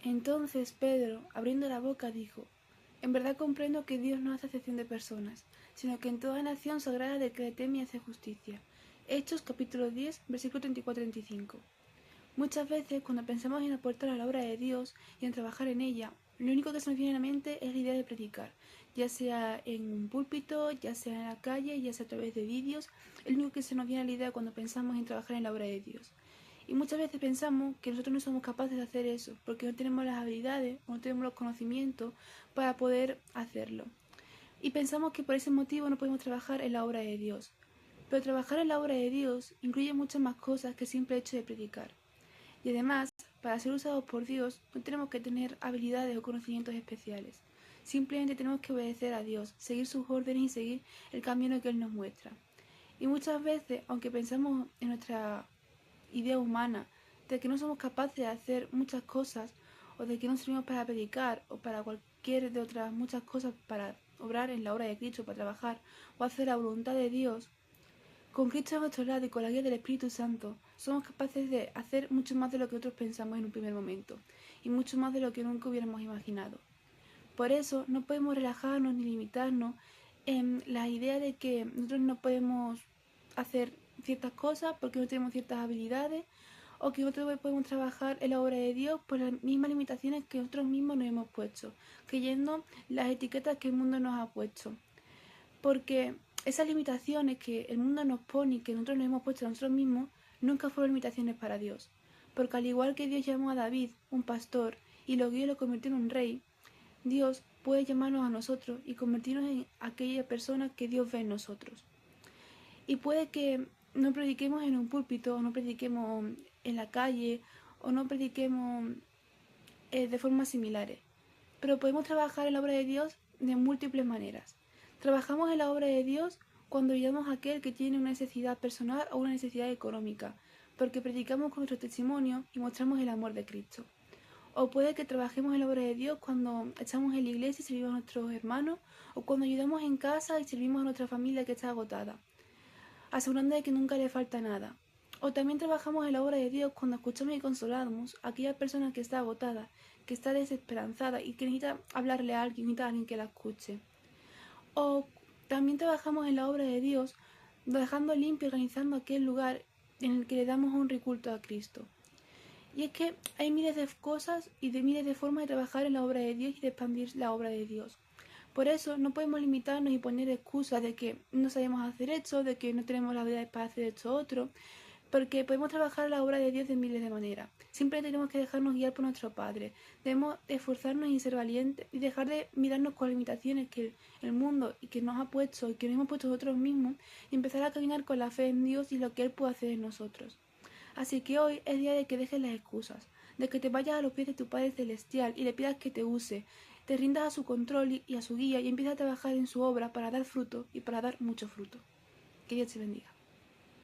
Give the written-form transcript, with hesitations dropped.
Entonces Pedro, abriendo la boca, dijo: En verdad comprendo que Dios no hace acepción de personas, sino que en toda nación se agrada del que le teme y hace justicia. Hechos capítulo 10, versículo 34-35. Muchas veces, cuando pensamos en aportar a la obra de Dios y en trabajar en ella, lo único que se nos viene a la mente es la idea de predicar, ya sea en un púlpito, ya sea en la calle, ya sea a través de vídeos. Es lo único que se nos viene a la idea cuando pensamos en trabajar en la obra de Dios. Y muchas veces pensamos que nosotros no somos capaces de hacer eso, porque no tenemos las habilidades o no tenemos los conocimientos para poder hacerlo. Y pensamos que por ese motivo no podemos trabajar en la obra de Dios. Pero trabajar en la obra de Dios incluye muchas más cosas que el simple hecho de predicar. Y además, para ser usados por Dios, no tenemos que tener habilidades o conocimientos especiales. Simplemente tenemos que obedecer a Dios, seguir sus órdenes y seguir el camino que Él nos muestra. Y muchas veces, aunque pensamos en nuestra idea humana de que no somos capaces de hacer muchas cosas, o de que no servimos para predicar o para cualquier de otras muchas cosas, para obrar en la obra de Cristo, para trabajar o hacer la voluntad de Dios, con Cristo a nuestro lado y con la guía del Espíritu Santo, somos capaces de hacer mucho más de lo que otros pensamos en un primer momento, y mucho más de lo que nunca hubiéramos imaginado. Por eso no podemos relajarnos ni limitarnos en la idea de que nosotros no podemos hacer ciertas cosas porque no tenemos ciertas habilidades, o que nosotros podemos trabajar en la obra de Dios por las mismas limitaciones que nosotros mismos nos hemos puesto, creyendo las etiquetas que el mundo nos ha puesto. Porque esas limitaciones que el mundo nos pone y que nosotros nos hemos puesto a nosotros mismos, nunca fueron limitaciones para Dios. Porque al igual que Dios llamó a David, un pastor, y lo guió y lo convirtió en un rey, Dios puede llamarnos a nosotros y convertirnos en aquella persona que Dios ve en nosotros. Y puede que no prediquemos en un púlpito, o no prediquemos en la calle, o no prediquemos de formas similares, pero podemos trabajar en la obra de Dios de múltiples maneras. Trabajamos en la obra de Dios cuando ayudamos a aquel que tiene una necesidad personal o una necesidad económica, porque predicamos con nuestro testimonio y mostramos el amor de Cristo. O puede que trabajemos en la obra de Dios cuando estamos en la iglesia y servimos a nuestros hermanos, o cuando ayudamos en casa y servimos a nuestra familia que está agotada, asegurando de que nunca le falta nada. O también trabajamos en la obra de Dios cuando escuchamos y consolamos a aquella persona que está agotada, que está desesperanzada y que necesita hablarle a alguien, necesita a alguien que la escuche. O también trabajamos en la obra de Dios dejando limpio y organizando aquel lugar en el que le damos honra y culto a Cristo. Y es que hay miles de cosas y de miles de formas de trabajar en la obra de Dios y de expandir la obra de Dios. Por eso no podemos limitarnos y poner excusas de que no sabemos hacer esto, de que no tenemos la habilidad para hacer esto otro, porque podemos trabajar la obra de Dios de miles de maneras. Siempre tenemos que dejarnos guiar por nuestro Padre. Debemos esforzarnos y ser valientes y dejar de mirarnos con limitaciones que el mundo y que nos ha puesto y que nos hemos puesto nosotros mismos, y empezar a caminar con la fe en Dios y lo que Él puede hacer en nosotros. Así que hoy es día de que dejes las excusas, de que te vayas a los pies de tu Padre Celestial y le pidas que te use, te rindas a su control y a su guía y empieces a trabajar en su obra para dar fruto y para dar mucho fruto. Que Dios te bendiga.